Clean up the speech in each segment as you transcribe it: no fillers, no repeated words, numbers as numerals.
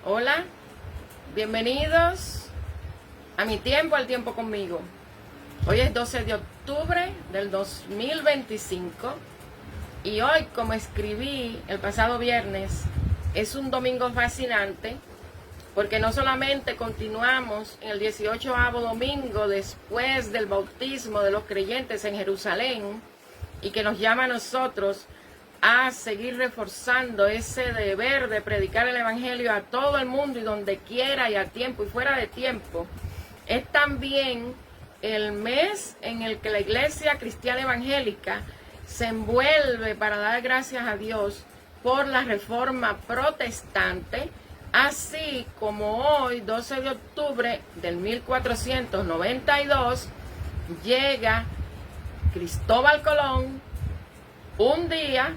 Hola, bienvenidos a mi tiempo, al tiempo conmigo. Hoy es 12 de octubre del 2025 y hoy, como escribí el pasado viernes, es un domingo fascinante porque no solamente continuamos en el 18º domingo después del bautismo de los creyentes en Jerusalén y que nos llama a nosotros a seguir reforzando ese deber de predicar el evangelio a todo el mundo y donde quiera y a tiempo y fuera de tiempo. Es también el mes en el que la Iglesia Cristiana Evangélica se envuelve para dar gracias a Dios por la Reforma Protestante, así como hoy, 12 de octubre del 1492, llega Cristóbal Colón un día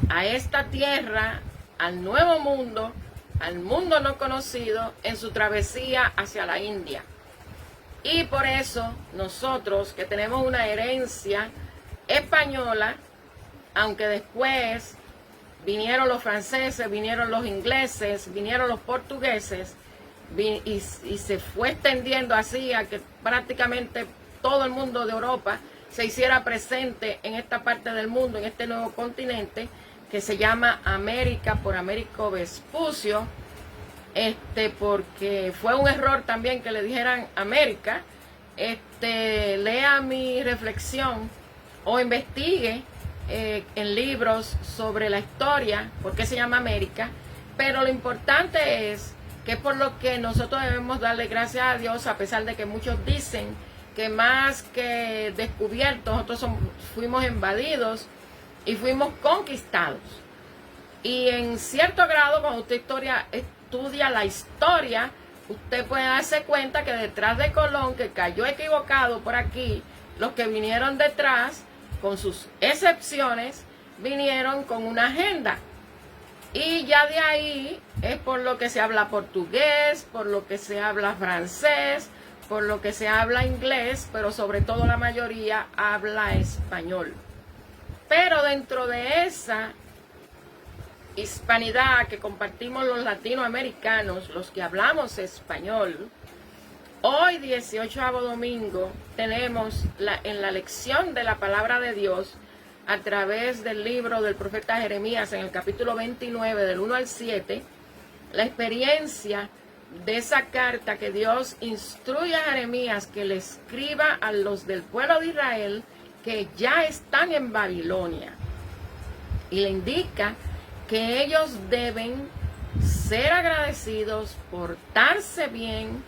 a esta tierra, al Nuevo Mundo, al mundo no conocido, en su travesía hacia la India. Y por eso nosotros, que tenemos una herencia española, aunque después vinieron los franceses, vinieron los ingleses, vinieron los portugueses, y se fue extendiendo así a que prácticamente todo el mundo de Europa se hiciera presente en esta parte del mundo, en este nuevo continente que se llama América, por Américo Vespucio, porque fue un error también que le dijeran América. Lea mi reflexión o investigue en libros sobre la historia, por qué se llama América, pero lo importante es que por lo que nosotros debemos darle gracias a Dios, a pesar de que muchos dicen que más que descubiertos, nosotros fuimos invadidos y fuimos conquistados. Y en cierto grado, cuando usted estudia la historia, usted puede darse cuenta que detrás de Colón, que cayó equivocado por aquí, los que vinieron detrás, con sus excepciones, vinieron con una agenda. Y ya de ahí es por lo que se habla portugués, por lo que se habla francés, por lo que se habla inglés, pero sobre todo la mayoría habla español. Pero dentro de esa hispanidad que compartimos los latinoamericanos, los que hablamos español, hoy 18º domingo tenemos en la lección de la palabra de Dios a través del libro del profeta Jeremías en el capítulo 29 del 1 al 7, la experiencia de esa carta que Dios instruye a Jeremías que le escriba a los del pueblo de Israel que ya están en Babilonia, y le indica que ellos deben ser agradecidos, portarse bien,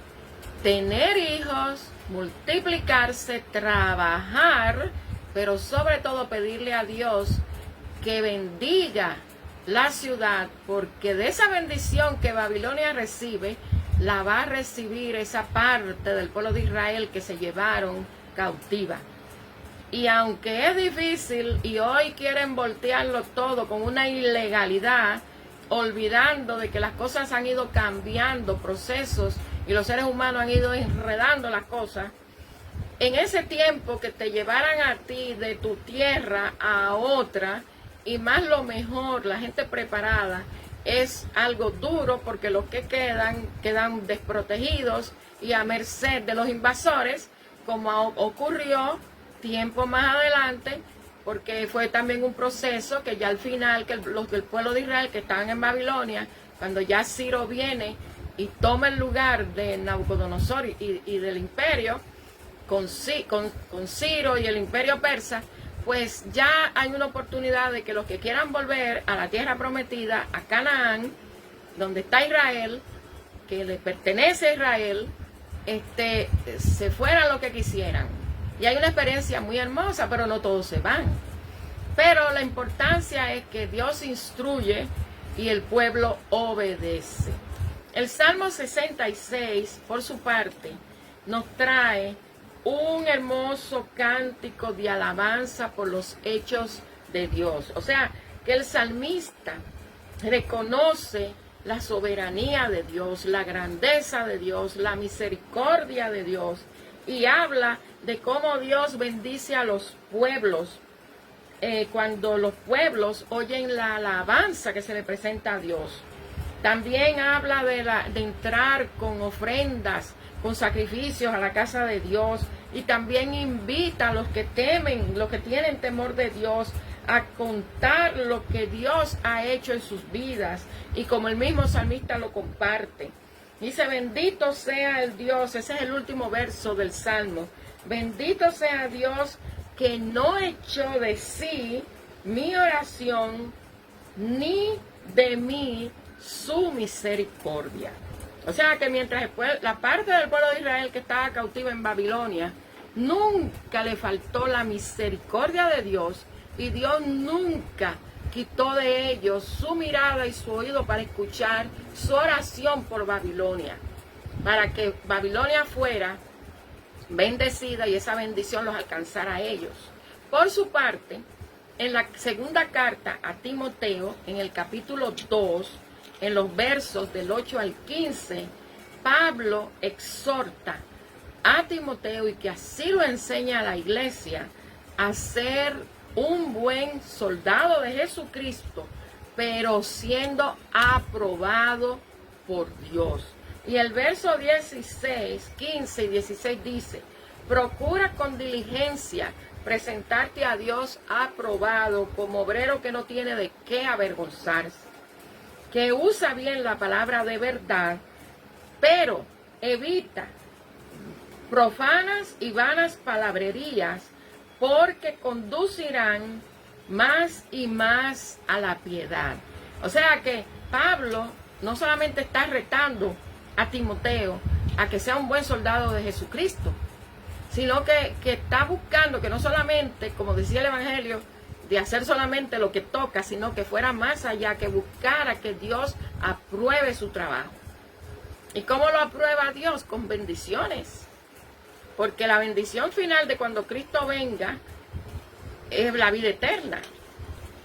tener hijos, multiplicarse, trabajar, pero sobre todo pedirle a Dios que bendiga la ciudad, porque de esa bendición que Babilonia recibe, la va a recibir esa parte del pueblo de Israel que se llevaron cautiva. Y aunque es difícil y hoy quieren voltearlo todo con una ilegalidad, olvidando de que las cosas han ido cambiando, procesos, y los seres humanos han ido enredando las cosas, en ese tiempo que te llevaran a ti de tu tierra a otra, y más lo mejor, la gente preparada, es algo duro porque los que quedan desprotegidos y a merced de los invasores, como ocurrió tiempo más adelante, porque fue también un proceso que ya al final, que los del pueblo de Israel que estaban en Babilonia, cuando ya Ciro viene y toma el lugar de Nabucodonosor y del imperio, con Ciro y el imperio persa, pues ya hay una oportunidad de que los que quieran volver a la tierra prometida, a Canaán, donde está Israel, que le pertenece a Israel, se fueran lo que quisieran. Y hay una experiencia muy hermosa, pero no todos se van. Pero la importancia es que Dios instruye y el pueblo obedece. El Salmo 66, por su parte, nos trae un hermoso cántico de alabanza por los hechos de Dios. O sea, que el salmista reconoce la soberanía de Dios, la grandeza de Dios, la misericordia de Dios, y habla de cómo Dios bendice a los pueblos cuando los pueblos oyen la alabanza que se le presenta a Dios. También habla de entrar con ofrendas, con sacrificios a la casa de Dios. Y también invita a los que temen, los que tienen temor de Dios, a contar lo que Dios ha hecho en sus vidas. Y como el mismo salmista lo comparte. Dice, bendito sea el Dios, ese es el último verso del Salmo. Bendito sea Dios que no echó de sí mi oración, ni de mí su misericordia. O sea que mientras la parte del pueblo de Israel que estaba cautiva en Babilonia, nunca le faltó la misericordia de Dios, y Dios nunca quitó de ellos su mirada y su oído para escuchar su oración por Babilonia, para que Babilonia fuera bendecida y esa bendición los alcanzara a ellos. Por su parte, en la segunda carta a Timoteo, en el capítulo 2, en los versos del 8 al 15, Pablo exhorta a Timoteo, y que así lo enseña a la iglesia, a ser un buen soldado de Jesucristo, pero siendo aprobado por Dios. Y el verso 16, 15 y 16 dice, procura con diligencia presentarte a Dios aprobado, como obrero que no tiene de qué avergonzarse, que usa bien la palabra de verdad, pero evita profanas y vanas palabrerías, porque conducirán más y más a la piedad. O sea que Pablo no solamente está retando a Timoteo a que sea un buen soldado de Jesucristo, sino que está buscando que no solamente, como decía el Evangelio, de hacer solamente lo que toca, sino que fuera más allá, que buscara que Dios apruebe su trabajo. ¿Y cómo lo aprueba Dios? Con bendiciones. Porque la bendición final de cuando Cristo venga es la vida eterna.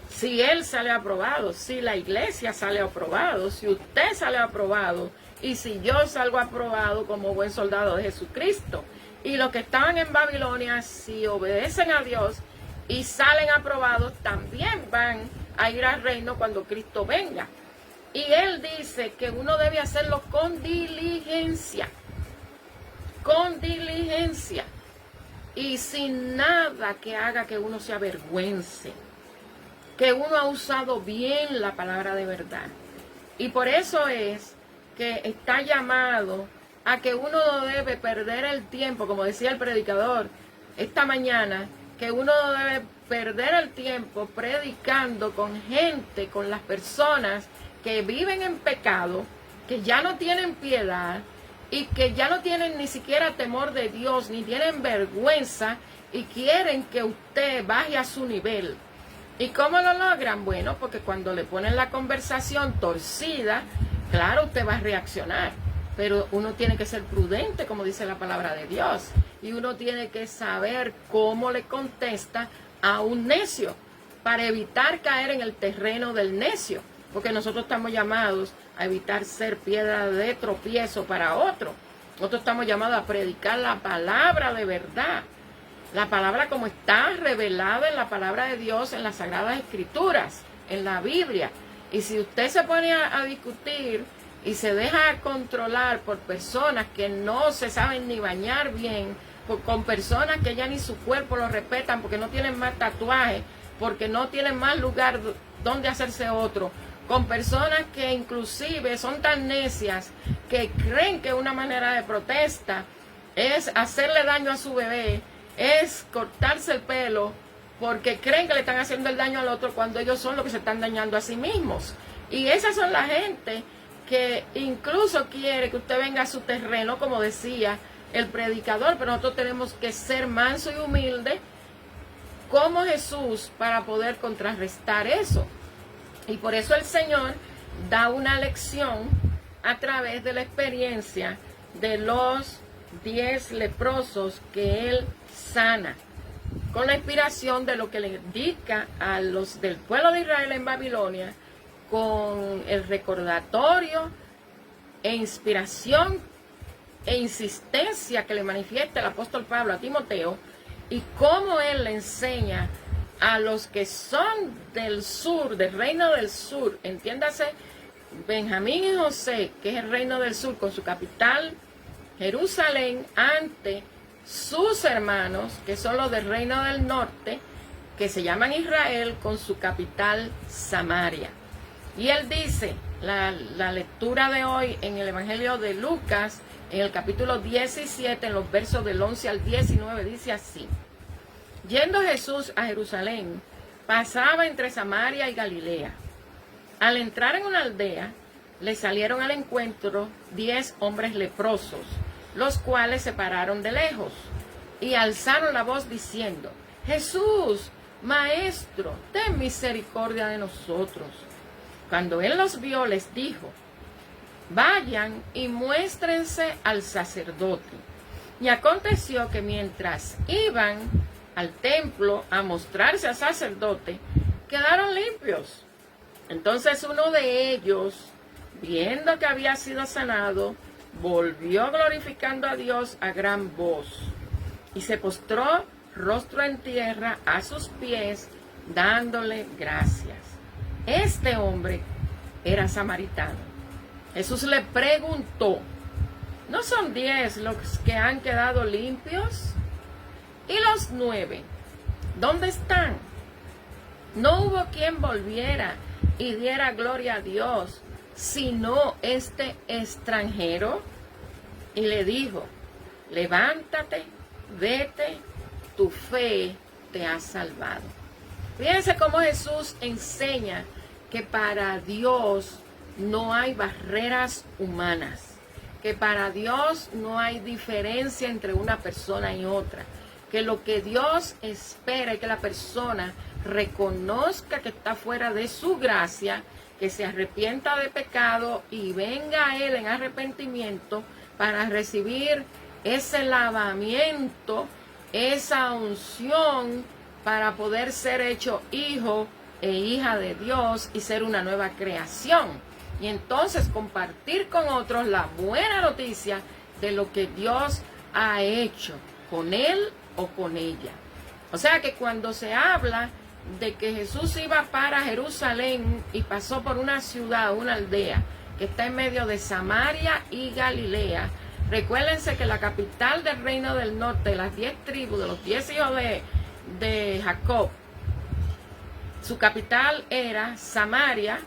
Si Él sale aprobado, si la iglesia sale aprobado, si usted sale aprobado, y si yo salgo aprobado como buen soldado de Jesucristo. Y los que estaban en Babilonia, si obedecen a Dios y salen aprobados, también van a ir al reino cuando Cristo venga. Y Él dice que uno debe hacerlo con diligencia. Con diligencia. Y sin nada que haga que uno se avergüence. Que uno ha usado bien la palabra de verdad. Y por eso es que está llamado a que uno no debe perder el tiempo, como decía el predicador esta mañana, que uno no debe perder el tiempo predicando con gente, con las personas que viven en pecado, que ya no tienen piedad y que ya no tienen ni siquiera temor de Dios, ni tienen vergüenza y quieren que usted baje a su nivel. ¿Y cómo lo logran? Bueno, porque cuando le ponen la conversación torcida, claro, usted va a reaccionar. Pero uno tiene que ser prudente, como dice la palabra de Dios. Y uno tiene que saber cómo le contesta a un necio, para evitar caer en el terreno del necio. Porque nosotros estamos llamados a evitar ser piedra de tropiezo para otro. Nosotros estamos llamados a predicar la palabra de verdad. La palabra como está revelada en la palabra de Dios, en las Sagradas Escrituras, en la Biblia. Y si usted se pone a discutir y se deja controlar por personas que no se saben ni bañar bien, con personas que ya ni su cuerpo lo respetan, porque no tienen más tatuajes, porque no tienen más lugar donde hacerse otro, con personas que inclusive son tan necias que creen que una manera de protesta es hacerle daño a su bebé, es cortarse el pelo, porque creen que le están haciendo el daño al otro cuando ellos son los que se están dañando a sí mismos. Y esas son la gente que incluso quiere que usted venga a su terreno, como decía el predicador, pero nosotros tenemos que ser manso y humilde como Jesús para poder contrarrestar eso. Y por eso el Señor da una lección a través de la experiencia de los 10 leprosos que Él sana, con la inspiración de lo que le indica a los del pueblo de Israel en Babilonia, con el recordatorio e inspiración e insistencia que le manifiesta el apóstol Pablo a Timoteo, y cómo él le enseña a los que son del sur, del reino del sur, entiéndase Benjamín y José, que es el reino del sur, con su capital Jerusalén, ante sus hermanos, que son los del reino del norte, que se llaman Israel, con su capital Samaria. Y él dice, la lectura de hoy en el Evangelio de Lucas, en el capítulo 17, en los versos del 11 al 19, dice así: Yendo Jesús a Jerusalén, pasaba entre Samaria y Galilea. Al entrar en una aldea, le salieron al encuentro 10 hombres leprosos, los cuales se pararon de lejos y alzaron la voz diciendo: Jesús, Maestro, ten misericordia de nosotros. Cuando él los vio, les dijo: Vayan y muéstrense al sacerdote. Y aconteció que mientras iban al templo a mostrarse al sacerdote, quedaron limpios. Entonces uno de ellos, viendo que había sido sanado, volvió glorificando a Dios a gran voz y se postró rostro en tierra a sus pies, dándole gracias. Este hombre era samaritano. Jesús le preguntó: ¿no son 10 los que han quedado limpios? ¿Y los 9? ¿Dónde están? No hubo quien volviera y diera gloria a Dios, sino este extranjero. Y le dijo: levántate, vete, tu fe te ha salvado. Fíjense cómo Jesús enseña que para Dios no hay barreras humanas, que para Dios no hay diferencia entre una persona y otra, que lo que Dios espera es que la persona reconozca que está fuera de su gracia, que se arrepienta de pecado y venga a Él en arrepentimiento para recibir ese lavamiento, esa unción para poder ser hecho hijo e hija de Dios y ser una nueva creación. Y entonces compartir con otros la buena noticia de lo que Dios ha hecho con él o con ella. O sea que cuando se habla de que Jesús iba para Jerusalén y pasó por una ciudad, una aldea que está en medio de Samaria y Galilea, recuérdense que la capital del reino del norte, las 10 tribus, de los 10 hijos de Jacob, su capital era Samaria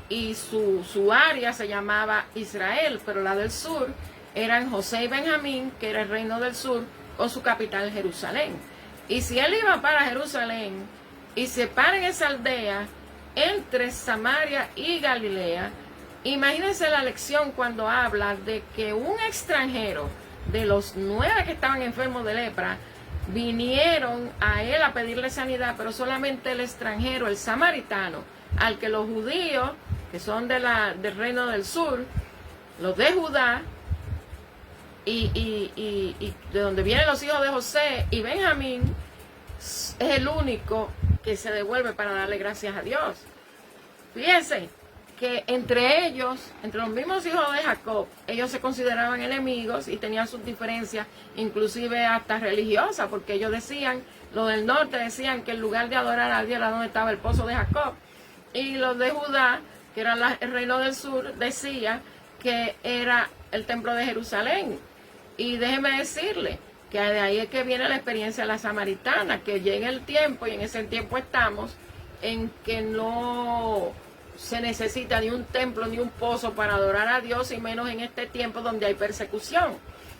y su área se llamaba Israel, pero la del sur eran José y Benjamín, que era el reino del sur, con su capital Jerusalén. Y si él iba para Jerusalén y se para en esa aldea entre Samaria y Galilea, imagínense la lección cuando habla de que un extranjero de los 9 que estaban enfermos de lepra vinieron a él a pedirle sanidad, pero solamente el extranjero, el samaritano, al que los judíos, que son del reino del sur, los de Judá, y de donde vienen los hijos de José y Benjamín, es el único que se devuelve para darle gracias a Dios. Fíjense que entre ellos, entre los mismos hijos de Jacob, ellos se consideraban enemigos y tenían sus diferencias, inclusive hasta religiosas, porque ellos decían, los del norte decían que en lugar de adorar a Dios era donde estaba el pozo de Jacob, y los de Judá, que eran el reino del sur, decía que era el templo de Jerusalén. Y déjeme decirle que de ahí es que viene la experiencia de la samaritana, que llega el tiempo, y en ese tiempo estamos, en que no se necesita ni un templo ni un pozo para adorar a Dios, y menos en este tiempo donde hay persecución.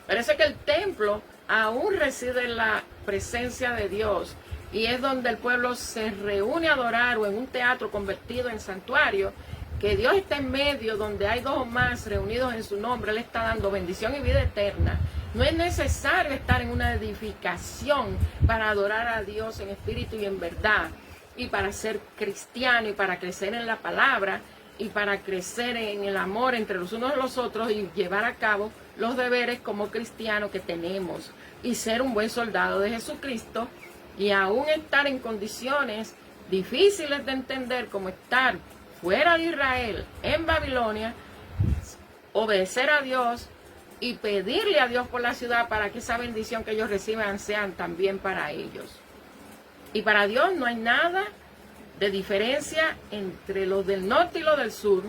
Parece que el templo aún reside en la presencia de Dios, y es donde el pueblo se reúne a adorar, o en un teatro convertido en santuario, que Dios está en medio, donde hay 2 o más reunidos en su nombre. Él está dando bendición y vida eterna. No es necesario estar en una edificación para adorar a Dios en espíritu y en verdad, y para ser cristiano, y para crecer en la palabra, y para crecer en el amor entre los unos y los otros, y llevar a cabo los deberes como cristianos que tenemos, y ser un buen soldado de Jesucristo, y aún estar en condiciones difíciles de entender, como estar fuera de Israel, en Babilonia, obedecer a Dios y pedirle a Dios por la ciudad para que esa bendición que ellos reciban sean también para ellos. Y para Dios no hay nada de diferencia entre los del norte y los del sur,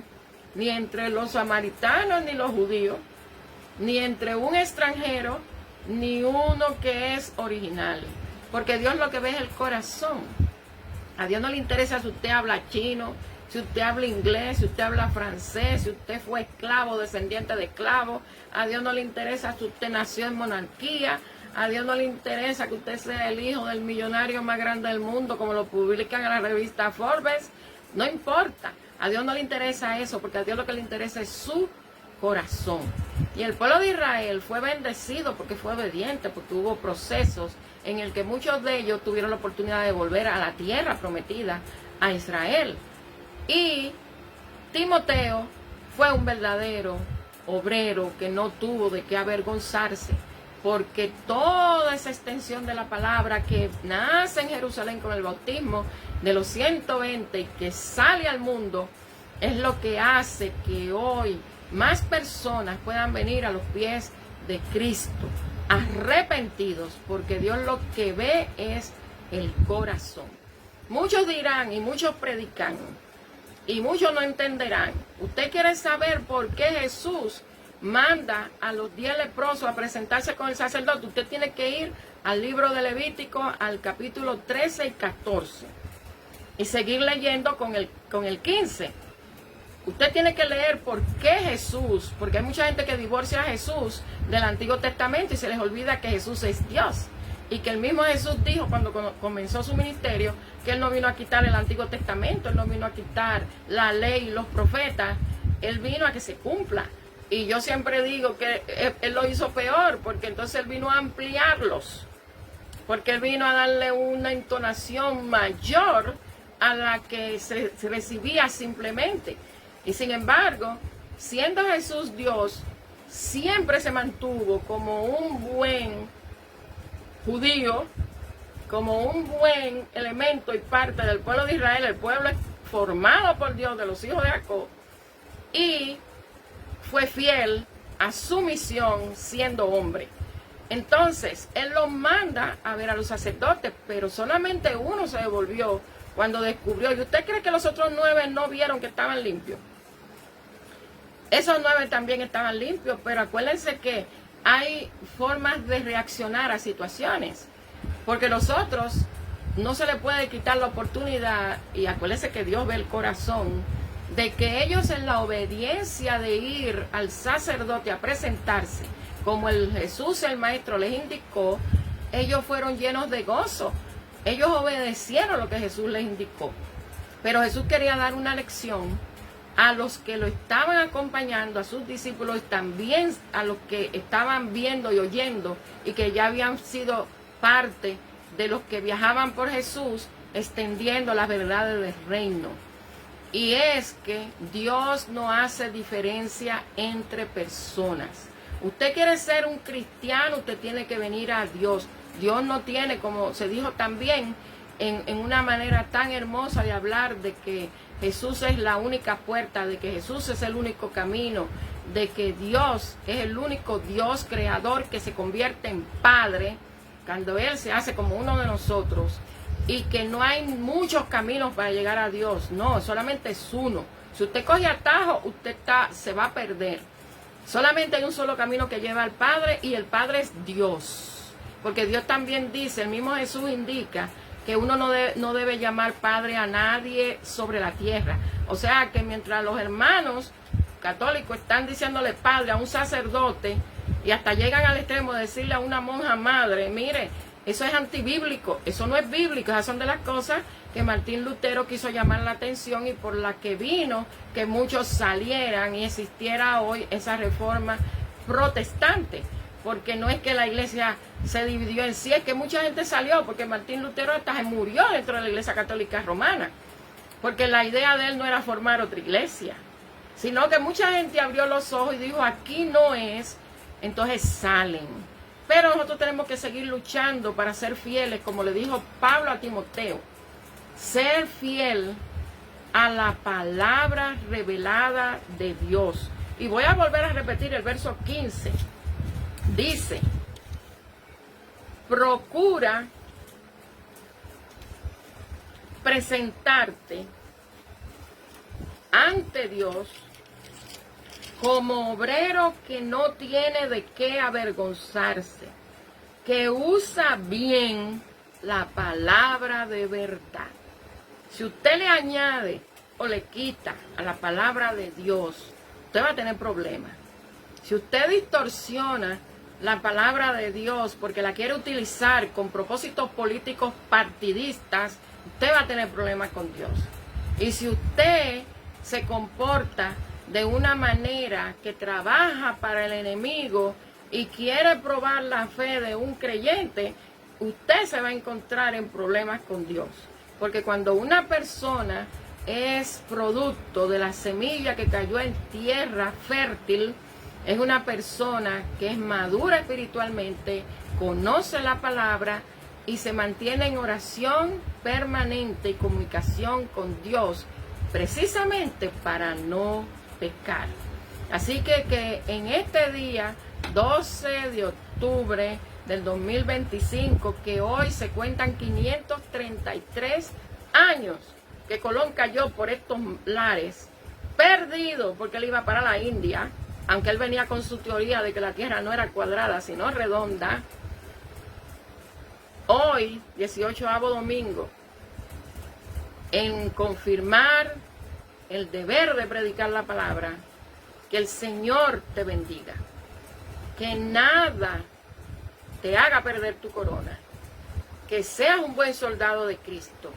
ni entre los samaritanos ni los judíos, ni entre un extranjero, ni uno que es original. Porque Dios lo que ve es el corazón. A Dios no le interesa si usted habla chino, si usted habla inglés, si usted habla francés, si usted fue esclavo, descendiente de esclavo. A Dios no le interesa si usted nació en monarquía. A Dios no le interesa que usted sea el hijo del millonario más grande del mundo, como lo publican en la revista Forbes. No importa. A Dios no le interesa eso, porque a Dios lo que le interesa es su corazón. Y el pueblo de Israel fue bendecido porque fue obediente, porque hubo procesos en el que muchos de ellos tuvieron la oportunidad de volver a la tierra prometida, a Israel. Y Timoteo fue un verdadero obrero que no tuvo de qué avergonzarse, porque toda esa extensión de la palabra que nace en Jerusalén con el bautismo de los 120 y que sale al mundo, es lo que hace que hoy más personas puedan venir a los pies de Cristo, arrepentidos, porque Dios lo que ve es el corazón. Muchos dirán y muchos predican y muchos no entenderán. Usted quiere saber por qué Jesús manda a los 10 leprosos a presentarse con el sacerdote. Usted tiene que ir al libro de Levítico, al capítulo 13 y 14 y seguir leyendo con el 15. Usted tiene que leer por qué Jesús, porque hay mucha gente que divorcia a Jesús del Antiguo Testamento y se les olvida que Jesús es Dios. Y que el mismo Jesús dijo cuando comenzó su ministerio que Él no vino a quitar el Antiguo Testamento, Él no vino a quitar la ley y los profetas, Él vino a que se cumpla. Y yo siempre digo que Él lo hizo peor, porque entonces Él vino a ampliarlos, porque Él vino a darle una entonación mayor a la que se recibía simplemente. Y sin embargo, siendo Jesús Dios, siempre se mantuvo como un buen judío, como un buen elemento y parte del pueblo de Israel, el pueblo formado por Dios de los hijos de Jacob, y fue fiel a su misión siendo hombre. Entonces, Él los manda a ver a los sacerdotes, pero solamente uno se devolvió cuando descubrió. ¿Y usted cree que los otros 9 no vieron que estaban limpios? Esos 9 también estaban limpios, pero acuérdense que hay formas de reaccionar a situaciones, porque los otros no se les puede quitar la oportunidad, y acuérdense que Dios ve el corazón, de que ellos en la obediencia de ir al sacerdote a presentarse, como el Jesús el Maestro les indicó, ellos fueron llenos de gozo. Ellos obedecieron lo que Jesús les indicó. Pero Jesús quería dar una lección a los que lo estaban acompañando, a sus discípulos, también a los que estaban viendo y oyendo y que ya habían sido parte de los que viajaban por Jesús, extendiendo las verdades del reino. Y es que Dios no hace diferencia entre personas. Usted quiere ser un cristiano, usted tiene que venir a Dios. Dios no tiene, como se dijo también, en una manera tan hermosa de hablar de que Jesús es la única puerta, de que Jesús es el único camino, de que Dios es el único Dios creador que se convierte en Padre cuando Él se hace como uno de nosotros, y que no hay muchos caminos para llegar a Dios. No, solamente es uno. Si usted coge atajo, usted se va a perder. Solamente hay un solo camino que lleva al Padre, y el Padre es Dios. Porque Dios también dice, el mismo Jesús indica que uno no debe llamar Padre a nadie sobre la tierra. O sea que mientras los hermanos católicos están diciéndole Padre a un sacerdote, y hasta llegan al extremo de decirle a una monja madre, mire, eso es antibíblico, eso no es bíblico. Esas son de las cosas que Martín Lutero quiso llamar la atención, y por la que vino que muchos salieran y existiera hoy esa reforma protestante. Porque no es que la iglesia se dividió en sí, es que mucha gente salió, porque Martín Lutero hasta se murió dentro de la iglesia católica romana, porque la idea de él no era formar otra iglesia, sino que mucha gente abrió los ojos y dijo, aquí no es, entonces salen. Pero nosotros tenemos que seguir luchando para ser fieles, como le dijo Pablo a Timoteo, ser fiel a la palabra revelada de Dios. Y voy a volver a repetir el verso 15. Dice, procura presentarte ante Dios como obrero que no tiene de qué avergonzarse, que usa bien la palabra de verdad. Si usted le añade o le quita a la palabra de Dios, usted va a tener problemas. Si usted distorsiona la palabra de Dios porque la quiere utilizar con propósitos políticos partidistas, usted va a tener problemas con Dios. Y si usted se comporta de una manera que trabaja para el enemigo y quiere probar la fe de un creyente, usted se va a encontrar en problemas con Dios. Porque cuando una persona es producto de la semilla que cayó en tierra fértil, es una persona que es madura espiritualmente, conoce la palabra y se mantiene en oración permanente y comunicación con Dios, precisamente para no pecar. Así que en este día, 12 de octubre del 2025, que hoy se cuentan 533 años que Colón cayó por estos lares, perdido porque él iba para la India, aunque él venía con su teoría de que la tierra no era cuadrada sino redonda. Hoy, 18º domingo, en confirmar el deber de predicar la palabra, que el Señor te bendiga, que nada te haga perder tu corona, que seas un buen soldado de Cristo,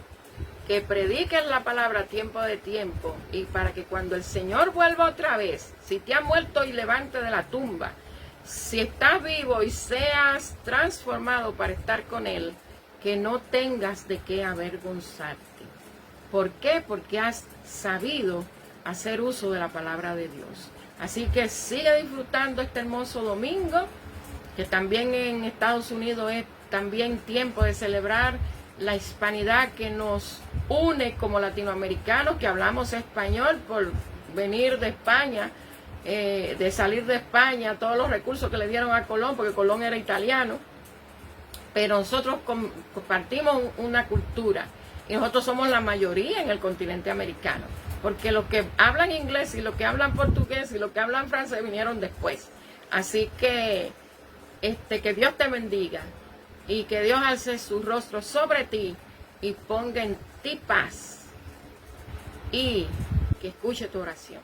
que prediques la palabra a tiempo de tiempo, y para que cuando el Señor vuelva otra vez, si te ha muerto y levante de la tumba, si estás vivo y seas transformado para estar con Él, que no tengas de qué avergonzarte. ¿Por qué? Porque has sabido hacer uso de la palabra de Dios. Así que sigue disfrutando este hermoso domingo, que también en Estados Unidos es también tiempo de celebrar la hispanidad que nos une como latinoamericanos, que hablamos español por venir de España, de salir de España, todos los recursos que le dieron a Colón, porque Colón era italiano, pero nosotros compartimos una cultura y nosotros somos la mayoría en el continente americano, porque los que hablan inglés y los que hablan portugués y los que hablan francés vinieron después. Así que que Dios te bendiga y que Dios alce su rostro sobre ti y ponga en ti paz y que escuche tu oración.